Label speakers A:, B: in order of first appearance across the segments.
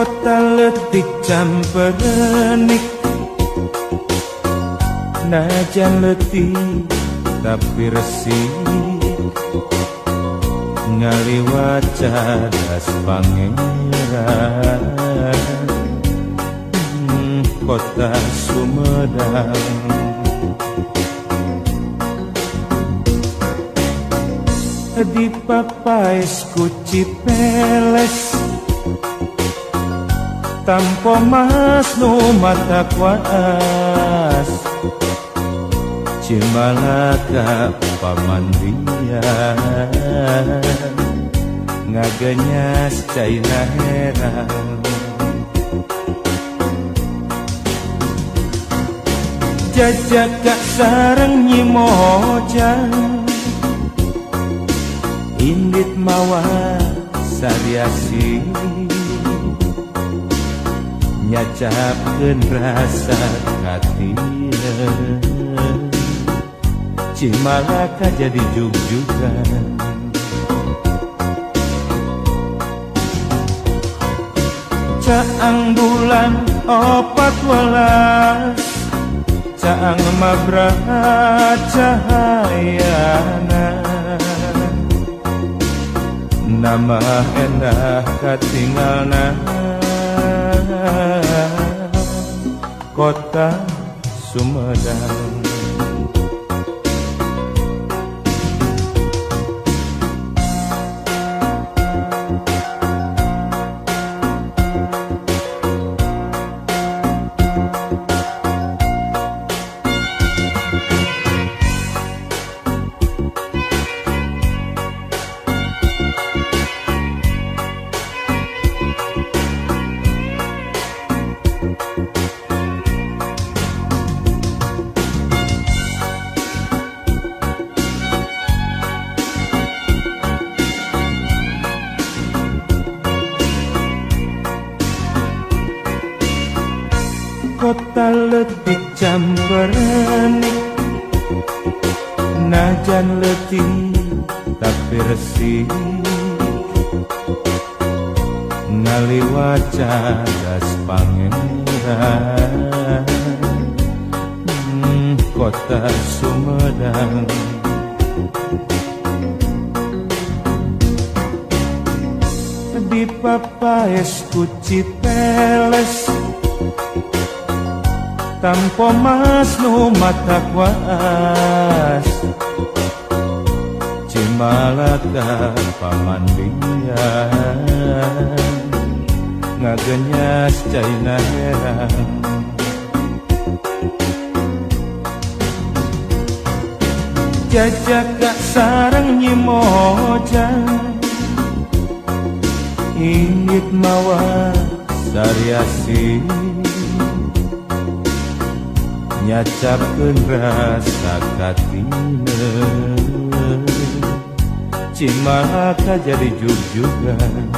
A: Kota letih camperenik, najan letih tapi resik, ngaliwat cadas pangeran. Kota Sumedang, di papais ku Cipeles, tampo mas nu mata kuas, Cimalaka pamandian, ngaganyas caina herang. Jajaka sareng nyimojang, indit mawa sariasi, nyacapkeun rasa katieu. Cimalaka jadi jug-jugan, caang bulan 14, caang mabraha cahayana, nama endah katinggalna Kota Sumedang. Kota letih camperenik, najan letih tapi resik, ngaliwat cadas pangeran. Kota Sumedang, di papais ku Cipeles, tampo mas nu mata kuas, Cimalaka pamandian, ngaganyas caina herang. Jajaka sareng nyimojang, indit mawa sariasi, nyacapkeun rasa katineu. Cimalaka jadi jug-jugan,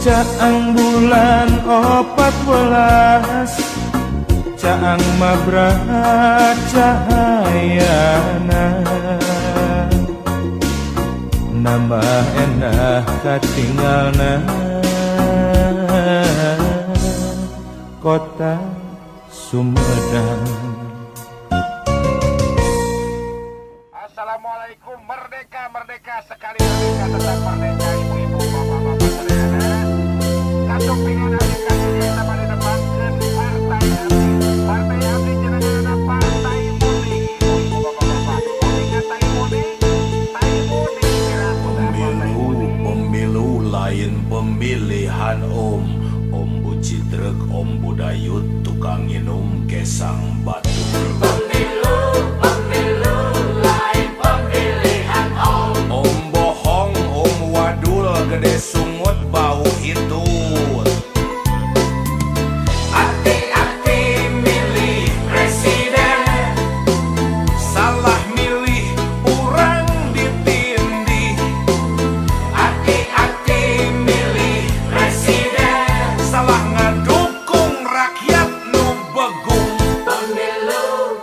A: caang bulan 14, caang mabraha cahayana, nambah endah katinggalna Kota Sumedang.
B: Assalamualaikum, merdeka, merdeka sekali, merdeka, tetap merdeka, ibu-ibu, bapak-bapak, saudara. Katuk pengen adekan ini sama di depan partai abdi, partai abdi jenengan partai muni, ibu-ibu, bapak-bapak. Ingat tai muni,
C: Pemilu lain pemilihan Om Bucidrek, Om Budayut, tukang minum gesang batu.
D: Pemilu lain pemilihan
C: Om bohong, Om wadul, gede sungut, bau hitut.
D: Hati-hati milih presiden,
C: Salah milih urang ditindih.
D: hati-hati milih presiden.
C: Salah ngadukung rakyat nu begung.
D: Pemilu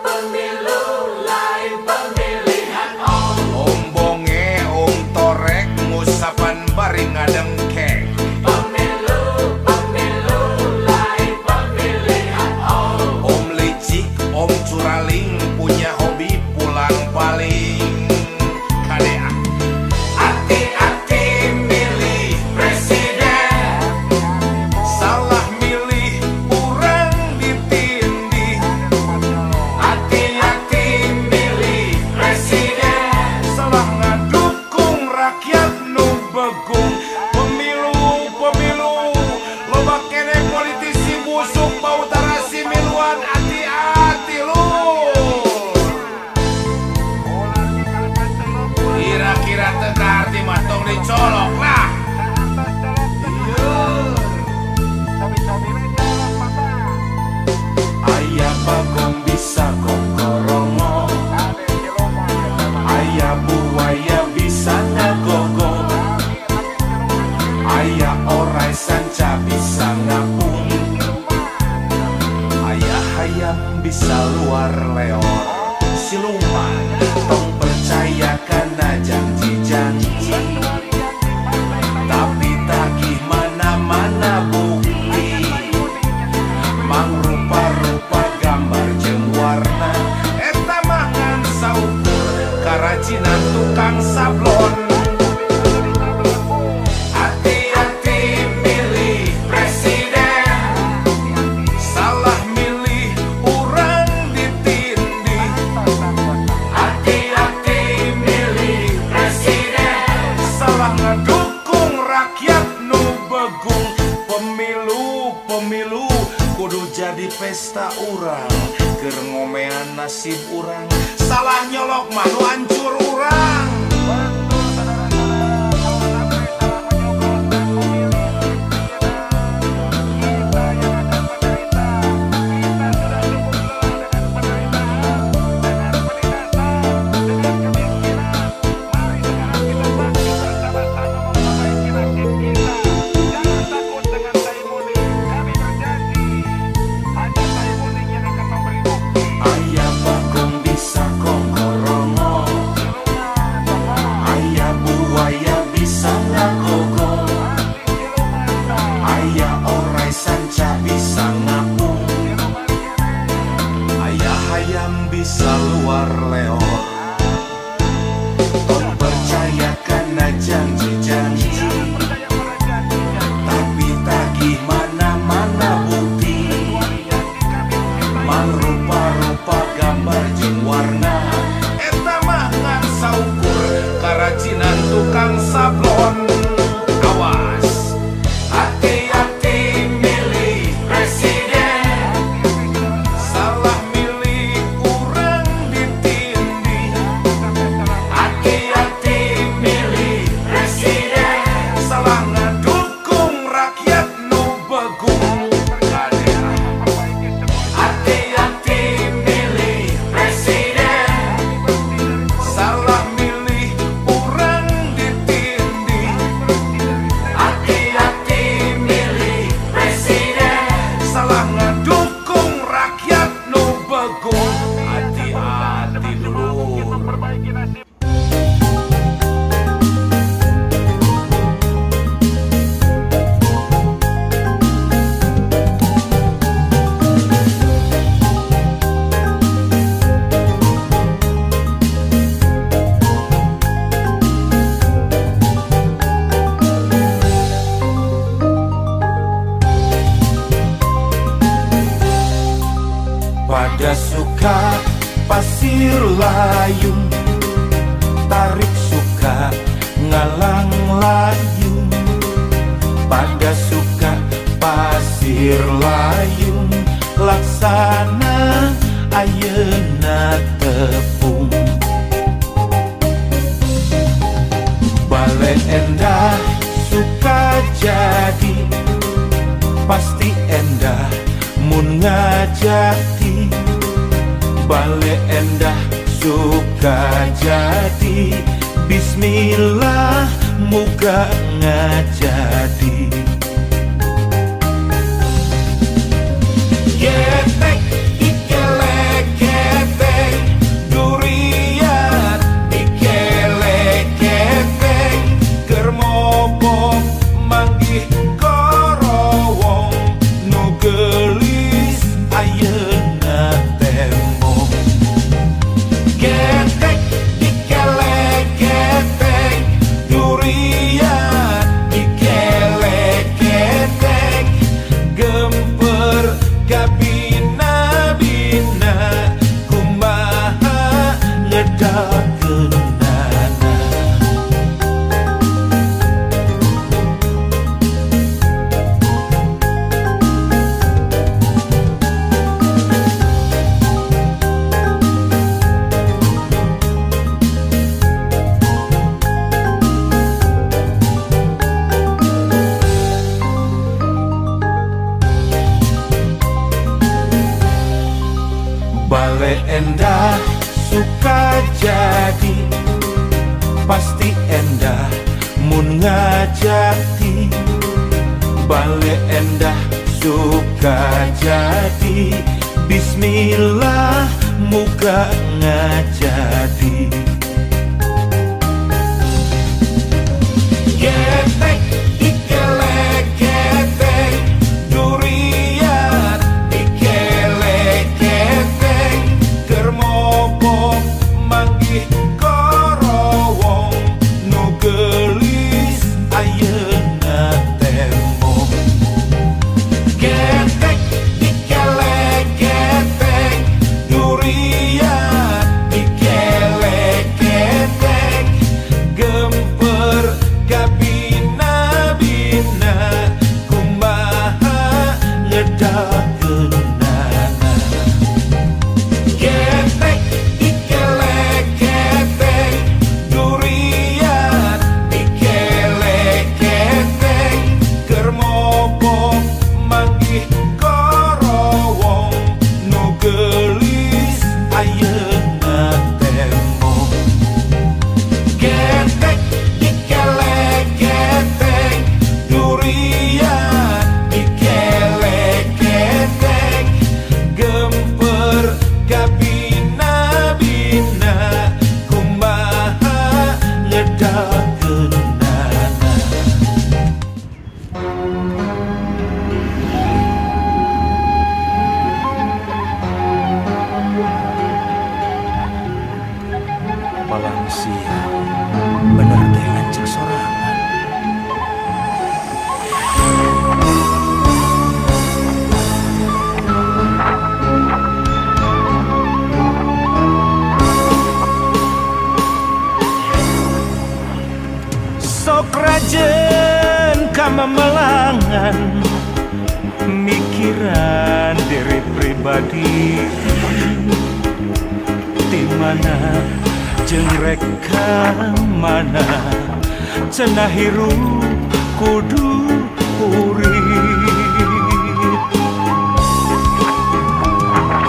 C: dicolok lah. Ayah bagong bisa kokorongo, ayah buaya bisa ngagogo, ayah orai sanca bisa ngapung, ayah hayam bisa luar leor. Siluman tong percaya karena janji-janji, tapi tak gimana-mana bukti. Mang rupa-rupa gambar jeung warna, eta mangan saukur karajinan tukang sablon. Hati-hati milih presiden, salah milih urang ditindih.
D: Hati-hati milih presiden,
C: Salah ngedukung rakyat nu begung. Pemilu kudu jadi pesta urang, keur ngomean nasib urang. Salah nyolok manu hancur urang. Ayah bagong bisa kokorongo, ayah buaya bisa ngagogo, ayah orai sanca bisa ngapung, ayah hayam bisa luar leor. Tong percaya karena janji-janji, tapi tak gimana-mana bukti. Mang rupa-rupa gambar jeung warna, eta mah ngan saukur karajinan tukang sablon. Awas,
D: hati-hati milih presiden,
C: salah milih urang ditindih.
D: hati-hati milih presiden,
C: Salah ngadukung rakyat nu begung.
D: hati-hati milih presiden,
C: Salah milih urang ditindih.
D: hati-hati milih presiden,
C: Salah ngedukung rakyat nu begung. Hati-hati dulu. Pada suka pasir layung, tarik suka ngalang layung. Pada suka pasir layung, laksana ayeuna tepung. Bale endah suka jadi, pasti endah mun ngajati. Bale endah suka jadi, bismillah muga ngajadi. Getek ikelek getek, durian ikelek getek, keur mobok manggih korowong, nu geulis ayeuna tembok. Getek ikelek getek, durian ikelek
A: pasti endah mun ngajati balik endah suka jadi bismillah muka ngajadi getek ikelek getek durian ikelek getek termopok manggih korowong nu gelis ayeuna temo getek ikelek getek durian ikelek getek gemper gabina bina kumaha ngedakeunana getek ikelek getek durian ikelek getek keur mopok manggih korowong nu gelis ayeuna temo getek ikelek getek durian ikelek getek gemper gabina bina kumaha ngedakeunana palang siang bener teh ngancek sorangan sok rajen kamamelangan mikiran diri pribadi di mana jengrek ka mana cenah hirup kudu urip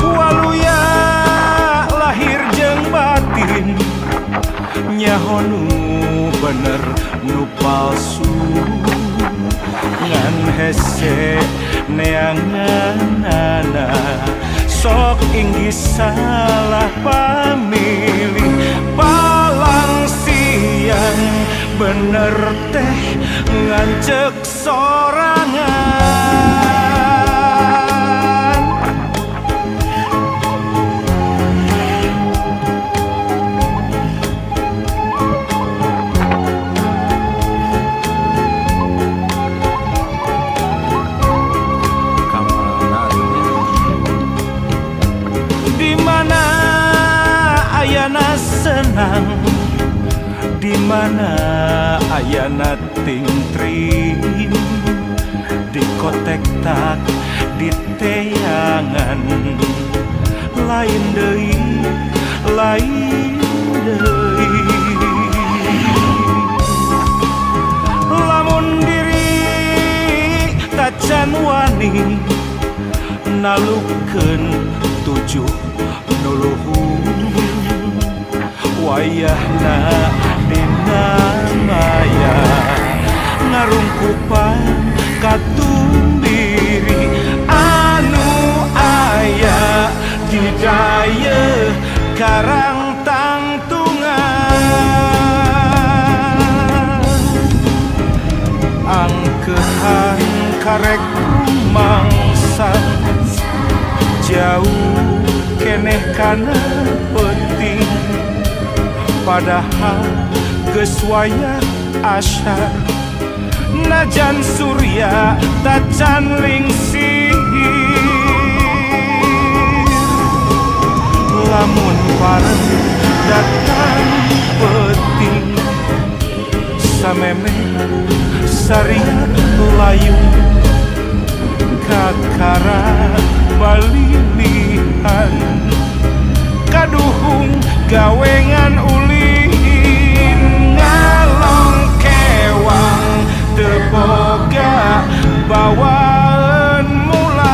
A: waluya lahir jeung batin nyaho nu bener nu palsu ngan hese neanganana sok inggih salah pamilih palang siang bener teh ngancek sorangan dimana ayana senang dimana ayana tingtrim di kotek tak di teangan lain deui lamun diri tacan wani nalukeun tujuh nuluhur wayahna dina maya ngarungkupan katumbiri anu aya di daya karang tangtungan angkehan karek rumangsang jauh keneh kana penting padahal geus wayah asyar najan surya tacan lingsir lamun pareng datang penting sameme sariat layung kakara balilihan kaduhung gawengan ulin ngalong kewang teboga bawaan mulang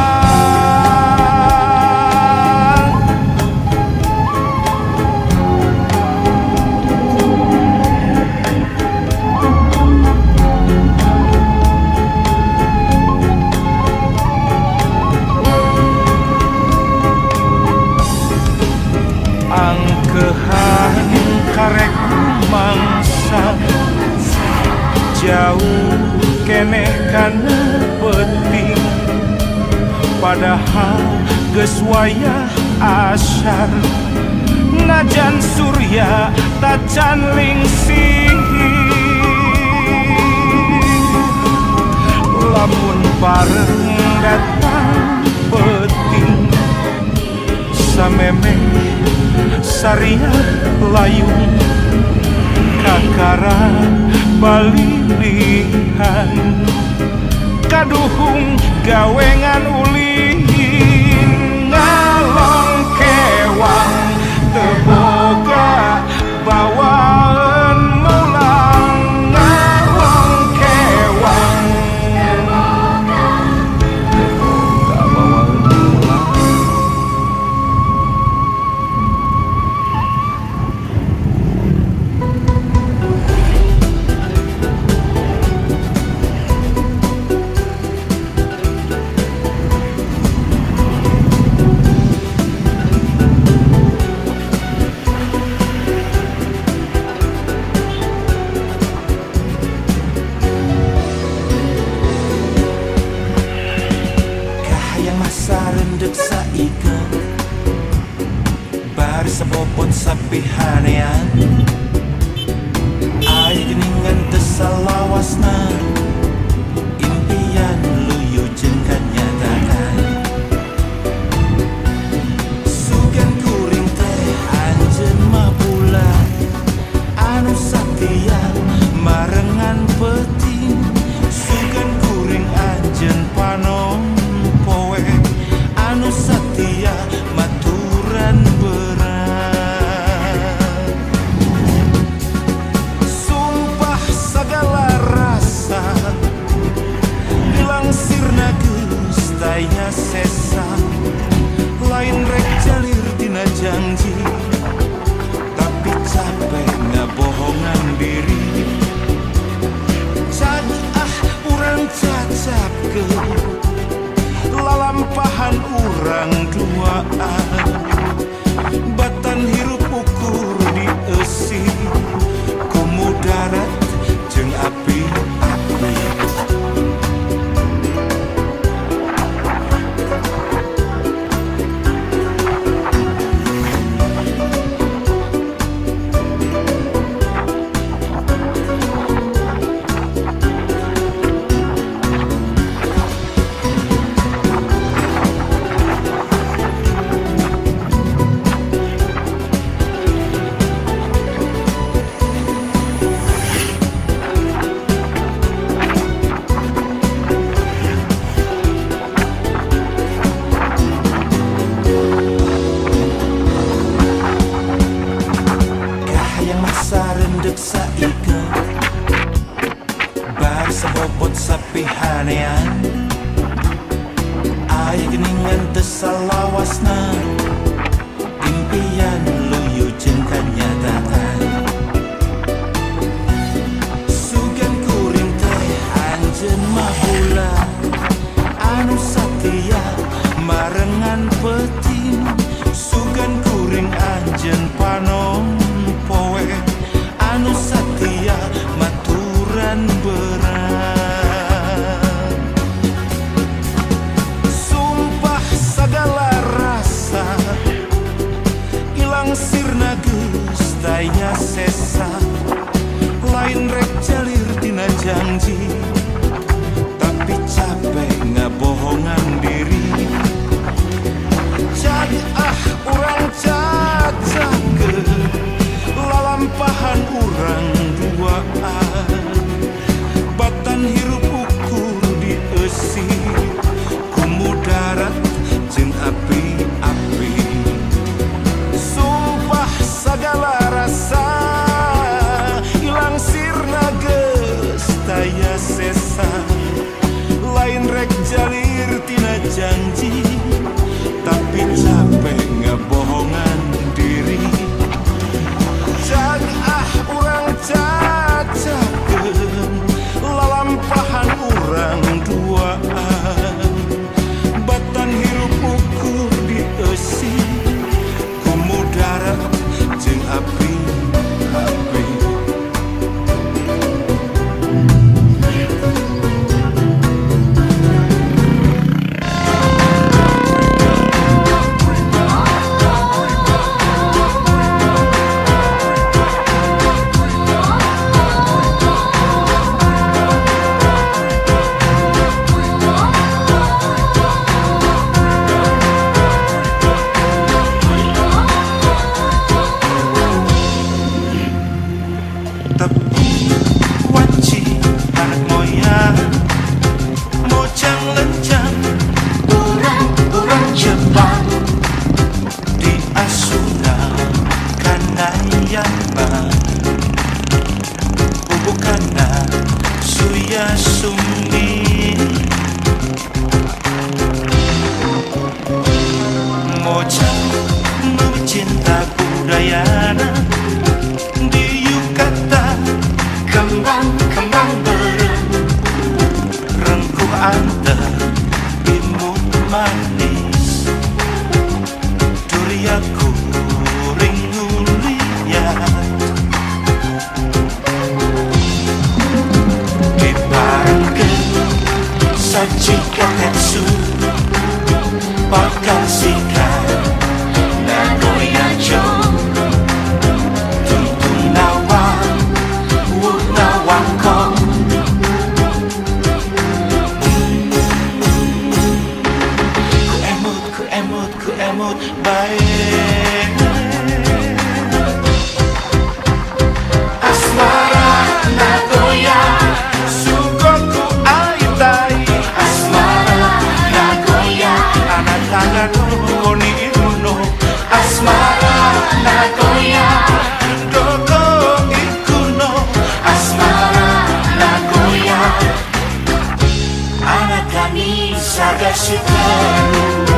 A: mangsa jauh kene kana penting padahal geus wayah asyar najan surya tacan lingsih lamun bareng datang penting sameme saria layung kakara balilihan kaduhung gawengan ulin ngalong kewang teboga bawaan mulang ngalong kewang teboga bawaan mulang. Sarendek saika bar sebobot sapihanean aya geningan tesalawasna impian luyu jeung kanyatakan sugan kuring teh anjeun mah bulan anu satia marengan peting sugan kuring anjeun panon poe anu satia maturan berat sumpah segala rasa hilang sirna geus daya sesa lain rek jalir dina janji tapi capek ngabohongan diri cag urang cacapkeun lalampahan urang duaan batan hirup ukur di esi kumu darat jeung api-api sarendek saika bar sebobot sapihanean aya geningan tesalawasna impian luyu jeung kanyatakan sugan kuring teh anjeun mah bulan anu satia marengan peting sugan kuring anjeun panon poe anu satia maturan berat sumpah segala rasa ilang sirna geus daya sesa lain rek jalir dina janji tapi capek ngabohongan diri cag urang cacakeun lalampahan urang duaan batan hirup ukur di esi kumu darat jeung api-api sumpah segala rasa hilang sirna geus daya sesa lain rek jalir tina janji tapi capek ngabohongan diri jag urang
C: Tepung wanci anak moyang, mojang lencang
D: Orang Jepang
C: di Asuna Kanayama, bubukana suya sumi, mojang cinta budayana di Yucatan,
D: Kembang berem
C: rengkuh anta imut manis, duriaku ringulia, diparangkan saji katetsu, bakal sikat
D: Nagoya Jong
C: tuntung nawang
D: Wuk Nawang Kong
C: ku emut baik.
D: Asmara Nagoya
C: Sugoku aitai
D: Asmara Nagoya
C: anak tangan koni iruno,
D: Asmara Nagoya
C: doko ikuno,
D: Asmara Nagoya
C: anak kami sagashiteru.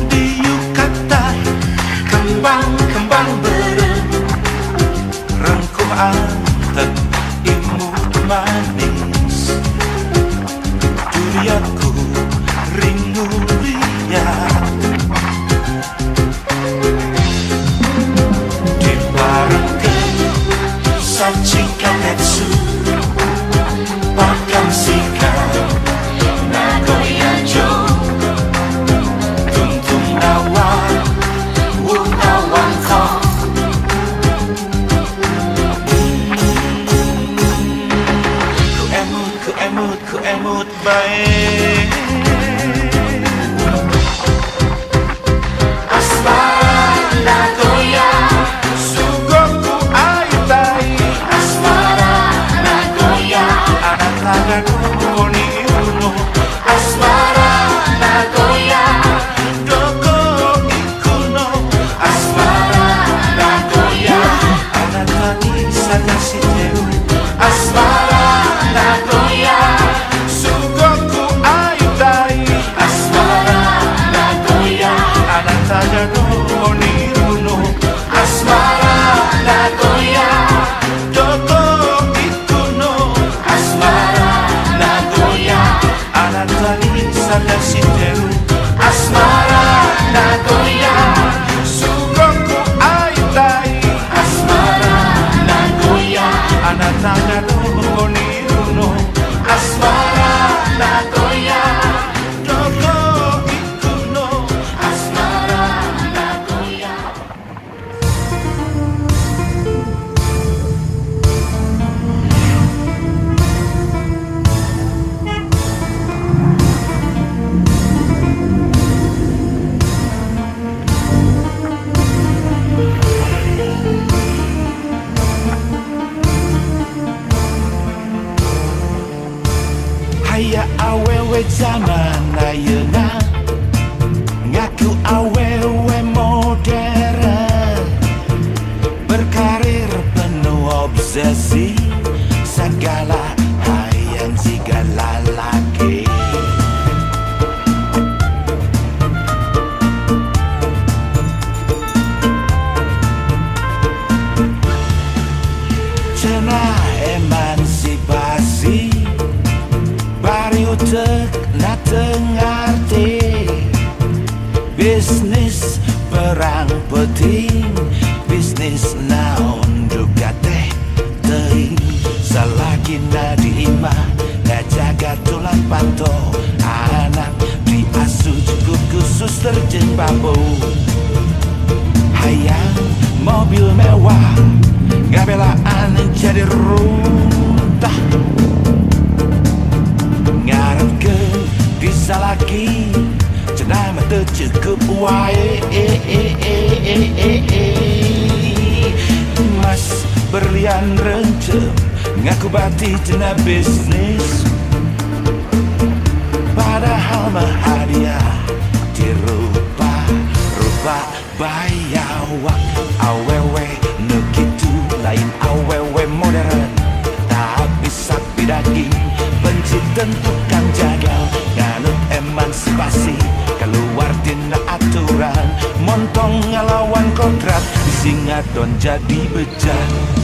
C: Di Yucatan,
D: Kembang berem
C: rengkuh antet imut manis, duriaku ringulia, dibarengkan saji katetsu, bakal sikat
D: Nagoya Jong
C: tuntung nawang
D: Wuk Nawang Kong
C: ku emut baik.
D: Asmara Nagoya
C: Sugoku aitai
D: Asmara Nagoya
C: anak tangan koni iruno,
D: Asmara Nagoya
C: doko ikuno,
D: Asmara Nagoya
C: anak tani sagashiteru.
D: Asmara Nagoya
C: Sugoku aitai
D: Asmara Nagoya
C: anak tangan koni iruno,
D: Asmara Nagoya
C: doko ikuno,
D: Asmara Nagoya
C: anak tani sagashiteru.
D: Asmara Nagoya
C: Sugoku aitai
D: Asmara Nagoya
C: anak tangan koni iruno,
D: Asmara Nagoya
C: doko ikuno,
D: Asmara Nagoya
C: Aya awewe zaman ayeuna ngaku awewe modern, berkarir penuh obsesi, segala hayang segala laki. cenah emansipasi bari utek na tengarti bisnis perang penting bisnis naon juga teh teuing salagi nadima ngajaga tulang panto anak diasuh cukup khusus terjeng bambu hayang mobil mewah ngabelaan jadi runtah ngarepkeun bisa lagi cenah mah teu cukup wae mas berlian rencem ngaku bati cenah bisnis padahal mah hadiah dirupa-rupa bayawak awewe nu kitu lain awewe modern tapi sapi daging benci tentukan jagal nganut emansipasi keluar tina aturan montong ngelawan kodrat disingadon jadi bejat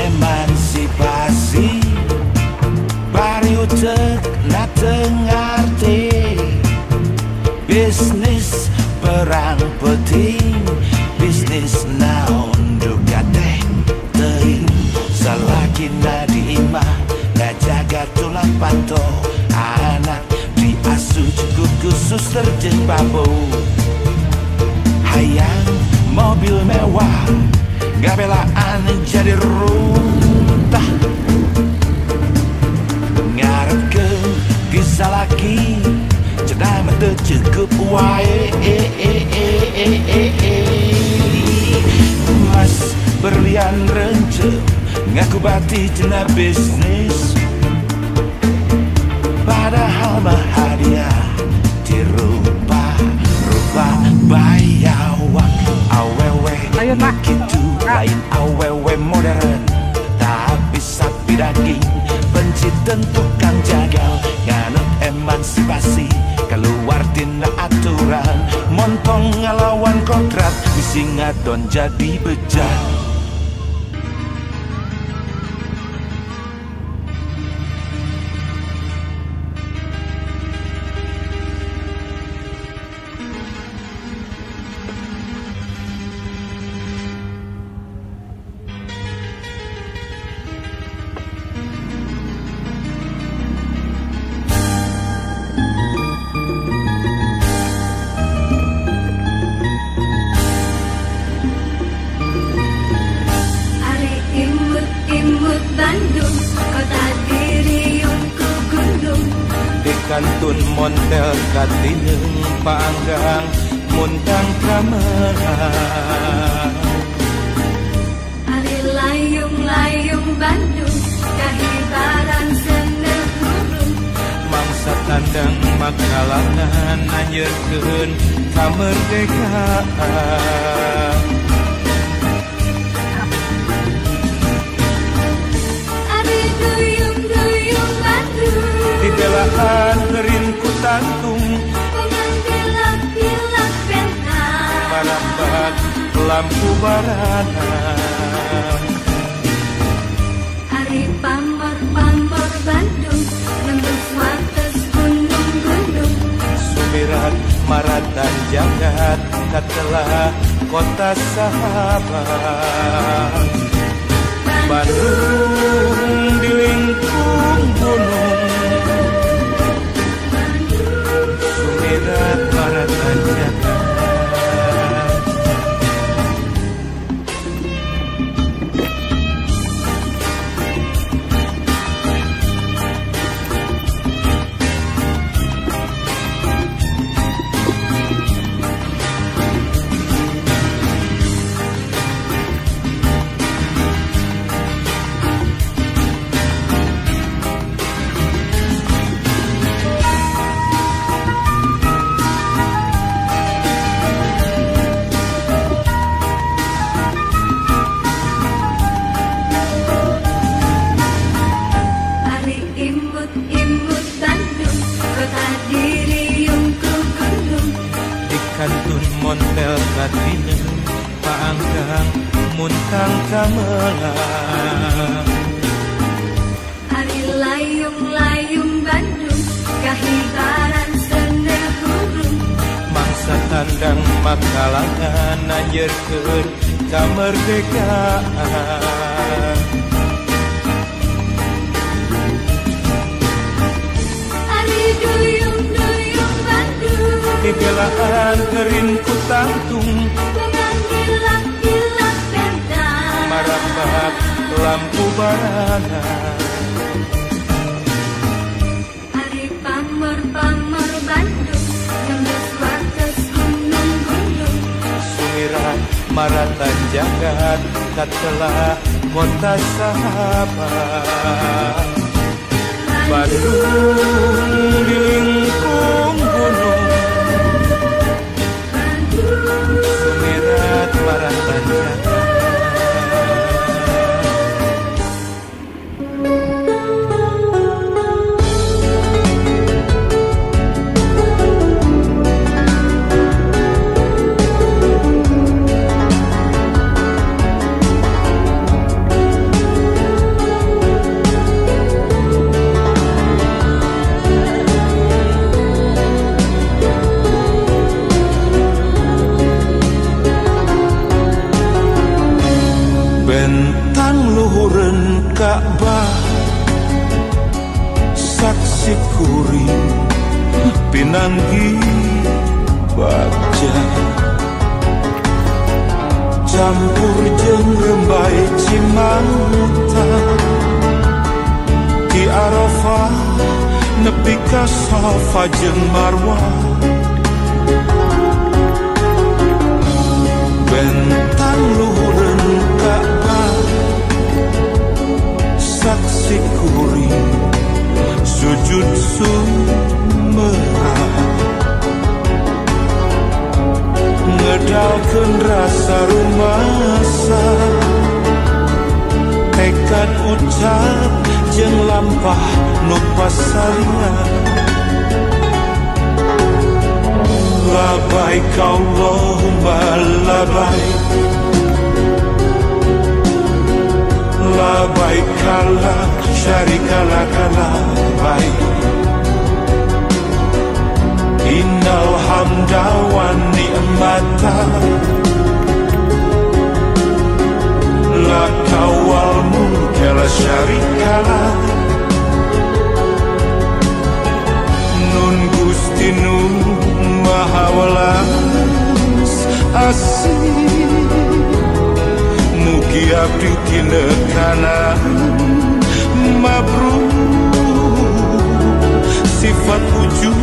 C: emansipasi bari utek na tengarti bisnis perang penting bisnis naon juga teh teuing salagi nadima ngajaga tulang panto anak diasuh cukup khusus terjeng bambu hayang mobil mewah gabelaan jadi runtah ngarepkeun bisa lagi cenah mah teu cukup wae mas berlian rencem ngaku bati cenah bisnis padahal mah hadiah dirupa-rupa bayawak awewe kitu lain awewe modern tapi sapi daging benci tentukan jagal nganut emansipasi keluar tina aturan montong ngelawan kodrat disingadon jadi bejat
D: Bandung, kota Diriun ku gunung
C: di kantun montel katineung panggang muntang pramerang
D: Ari layung-layung Bandung kahibaran seneng burung
C: mangsa tandang makalangan anjeurkeun kamerdekaan dibelaan ngerin ku tantung
D: pengambilan bentang
C: marambat lampu barana
D: Ari pamor-pamor Bandung nembus wates gunung-gunung
C: sumirat maratan jagat katelah kota sahabat Bandung di lingkung gunung sumirat maratan jagat nguntang kamelang.
D: Hari layung-layung Bandung kahibaran sene hurung.
C: Mangsa tandang makalangan anjeurkeun kamerdekaan.
D: Hari duyung-duyung Bandung
C: Dibelaan kerin ku tangtung
D: dengan gilak-gilak bentang.
C: marambak lampu barangan.
D: Hari pamor-pamor Bandung nembus wates gunung-gunung.
C: Sumirat maratan jagat katelah kota sahabat. Bandung dilingkung gunung, sumirat maratan jagat. Bentang luhureun Ka'bah saksi kuring pinanggi bagja campur jeung rembai Cimanguta di Arafah nepi ka Safa jeung Marwah. Bentang luhureun Ka'bah saksi kuring sujud sumerah ngedalkeun rasa rumasa tekad ucap jeung lampah nu pasalingan. Labaik Allahumma labaik, labaik la syarika laka labaik. Innal hamda wan ni'mata laka wal mulka la syarika lak. Nun Gusti nun maha welas asih, mugi abdi tinekanan mabrur. Sifat wujud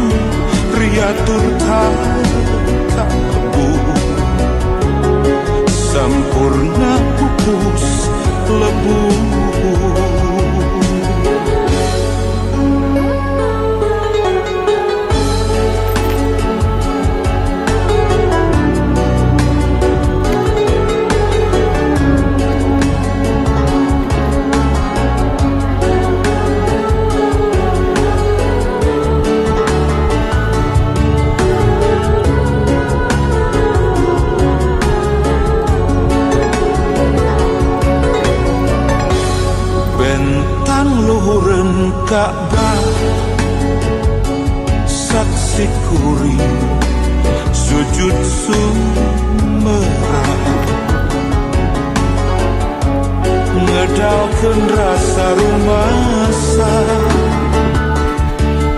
C: riatur takabu sampurna pupus lebu. Ka'bah saksi kuring sujud sumerah ngedalkeun rasa rumasa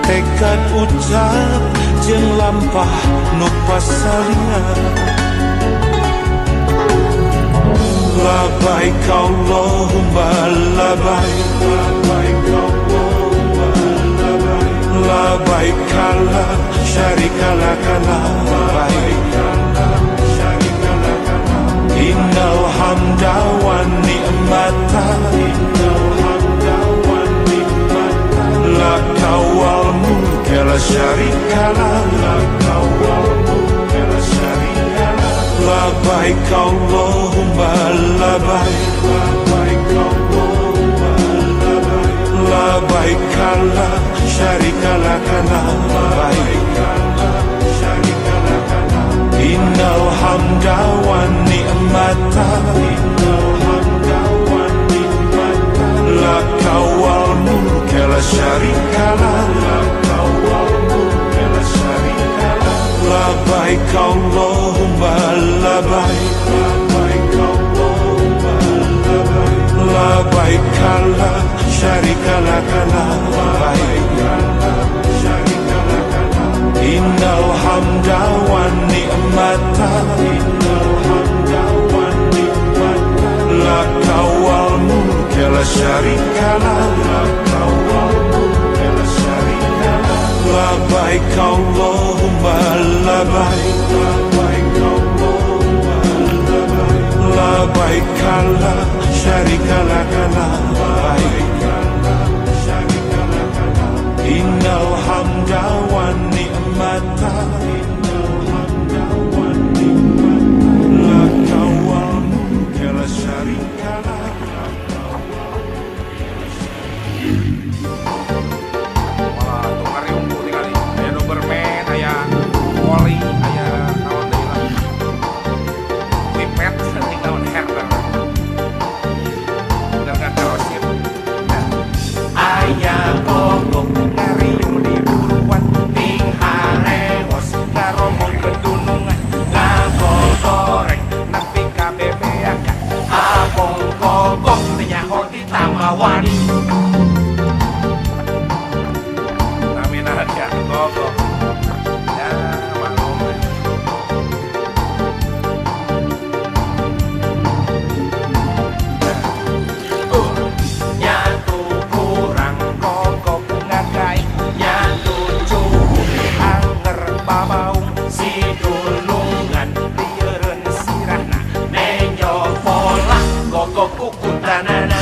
C: tekad ucap jeung lampah nu pasalingan. Labaik Allahumma labaik, labaik Allahumma labaik, labaik la syarika laka labaik. Innal hamda wan ni'mata laka wal mulka la syarika lak. Labaik Allahumma labaik, labaik Allahumma labaik, labaik la syarika laka labaik. Innal hamda wan ni'mata
A: La kawal mulka la syarika lah, la kawal mulka la syarika lah. Labbaik Allahumma labbaik, labbaik Allahumma labbaik. Labbaik la syarika lak labbaik, syarika lak. Innal hamda wan ni'mata, innal hamda wan ni'mata. Laka wal mulka la syarika lah, laka wal mulka la syarika lah. Labbaik Allahumma labbaik, labbaik Allahumma labbaik. Labbaik la syarika lak labbaik, syarika lak. Innal hamda wan ni'mata, innal hamda wan ni'mata. Laka wal mulka la syarika lah.
B: Malah tuh kari unggul tinggal aya Doberman, aya Wally, aya naon deui lah. Pipet seuting naon herder. Bener kan terosip. Aya gogok ngariung di buruan, ting harewos ngaromong ke dunungan, ngagogoreng nepi ka bebeakan, abong gogok teu nyaho di tamawani. Ya, gogok. Ya, maklum. Nyatu kurang gogok ngagai, nyatu cukup anger babaung, si dulungan lieureun sirahna, nenyo pola gogok kukutanana.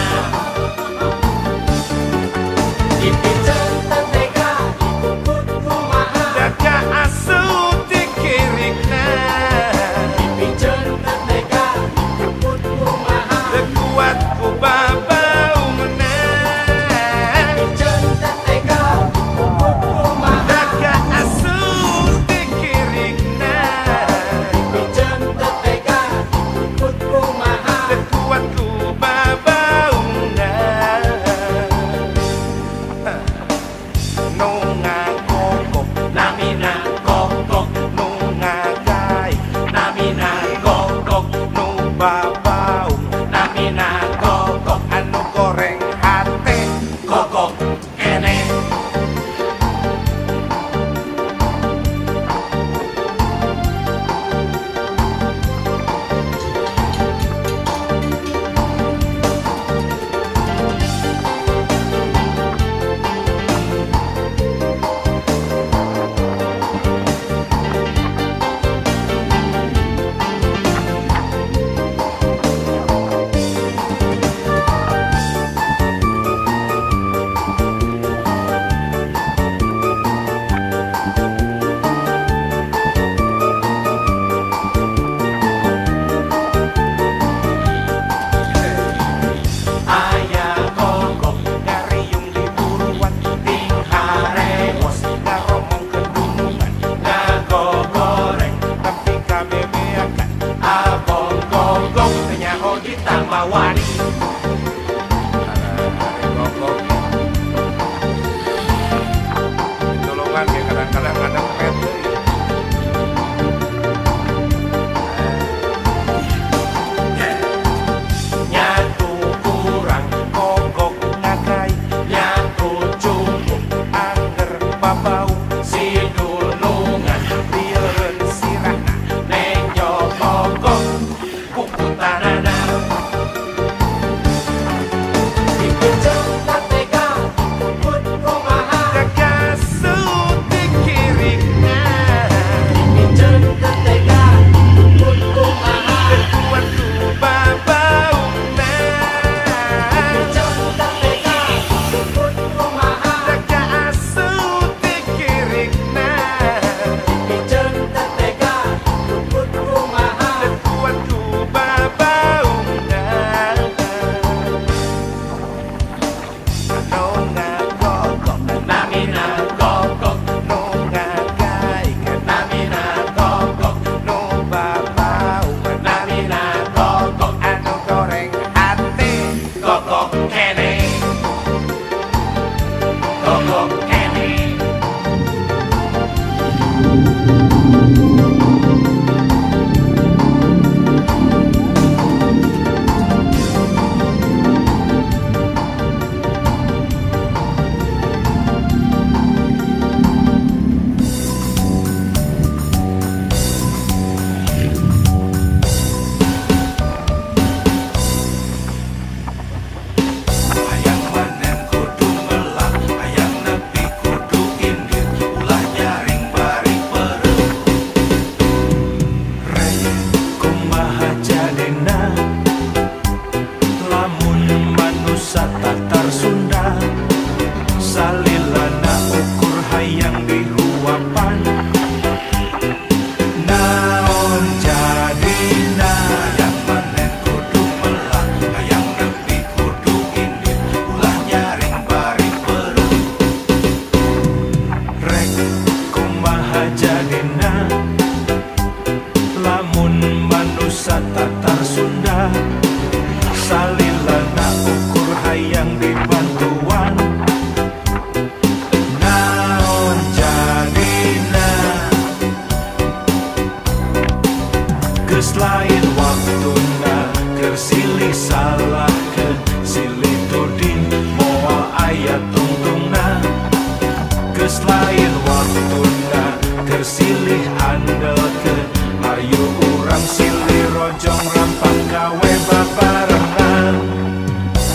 C: geus lain waktuna keur silih andelkeun ayo urang silih rojong rampang gawe babarengan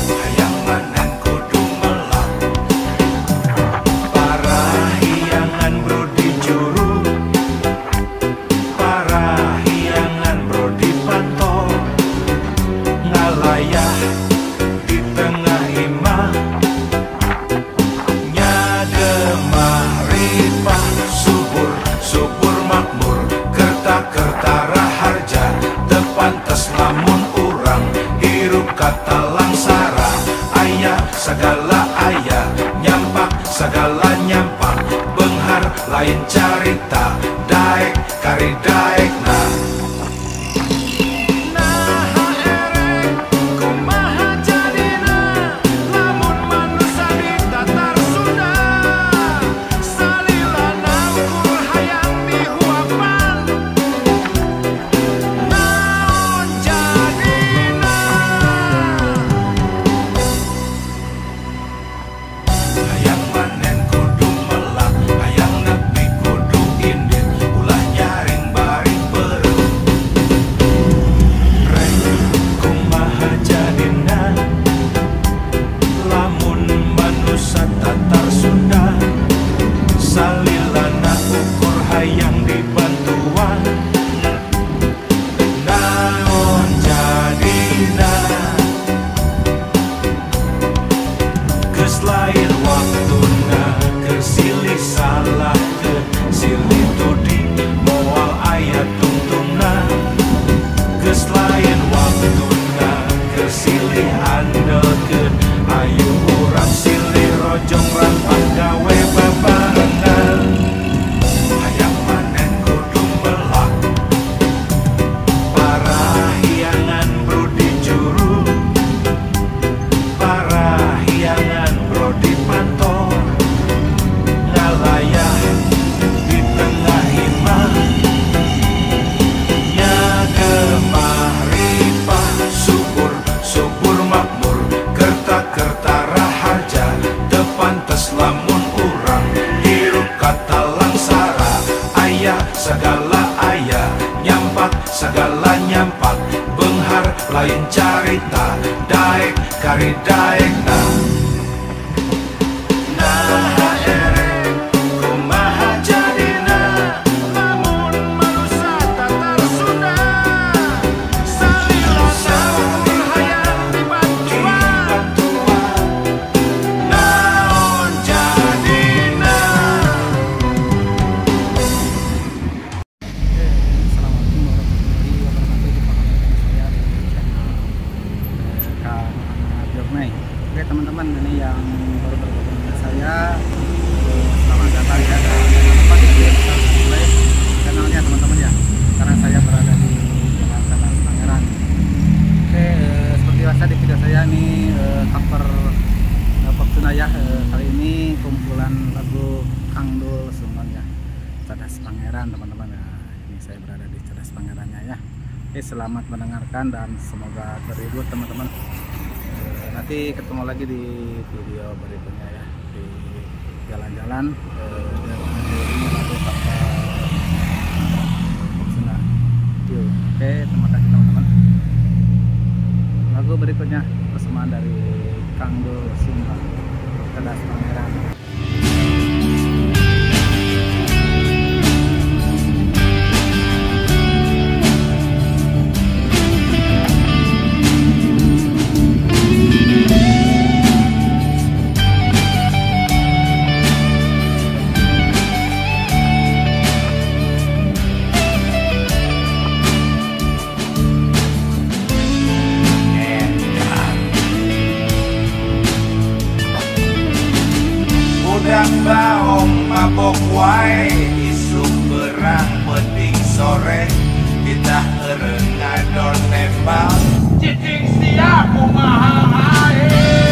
C: hayang manen kudu melak parahiangan bro di juru parahiangan bro di panto ngalayah di tengah imah nyademah subur subur makmur kerta raharja tepantes lamun urang hirup kata langsara ayah segala ayah nyampak segala nyampak benghar lain carita daek kari daek nah salilana ukur hayang dibantuan naon jadina geus lain waktuna keur silih salahkeun silih tudi moal aya tungtungna geus lain waktuna keur silih andelkeun ayo urang silih rojong rampang gawe babarengan hayang manen kudu melak parahiangan bro di juru parahiangan bro di panto ngalayah di tengah imah nyademah ripah subur subur makmur kerta raharja tepantes lamun urang hirup kata langsara ayah segala ayah nyampak segala nyampak benghar lain carita daek kari daek nah kumaha jadina lamun manusia tatar Sunda salilana ukur hayang dibantuan naon jadina.
E: Assalamualaikum warahmatullahi wabarakatuh. Saya di channel Kang Jurnai. Oke teman-teman, ini yang baru bergabung dengan saya, selamat datang ya, dan jangan lupa di subscribe channelnya teman-teman ya, karena saya berada di Jalan Cadas Pangeran. Oke, seperti biasa di video saya ini cover Fortuna ya. Kali ini kumpulan lagu Kang Dul Sumbang ya, Cadas Pangeran teman-teman ya. Ini saya berada di Cadas Pangerannya ya. Oke, selamat mendengarkan dan semoga terhibur teman-teman. Nanti ketemu lagi di video berikutnya ya, di jalan-jalan dan ini lagu Fortuna. Oke, terima kasih teman-teman. Lagu berikutnya persembahan dari Kang Dul Sumbang, Cadas Pangeran.
C: Budak baong mabok wae isuk berang penting sore kita eureung ngadon nembang
B: Cicing siap kumaha hae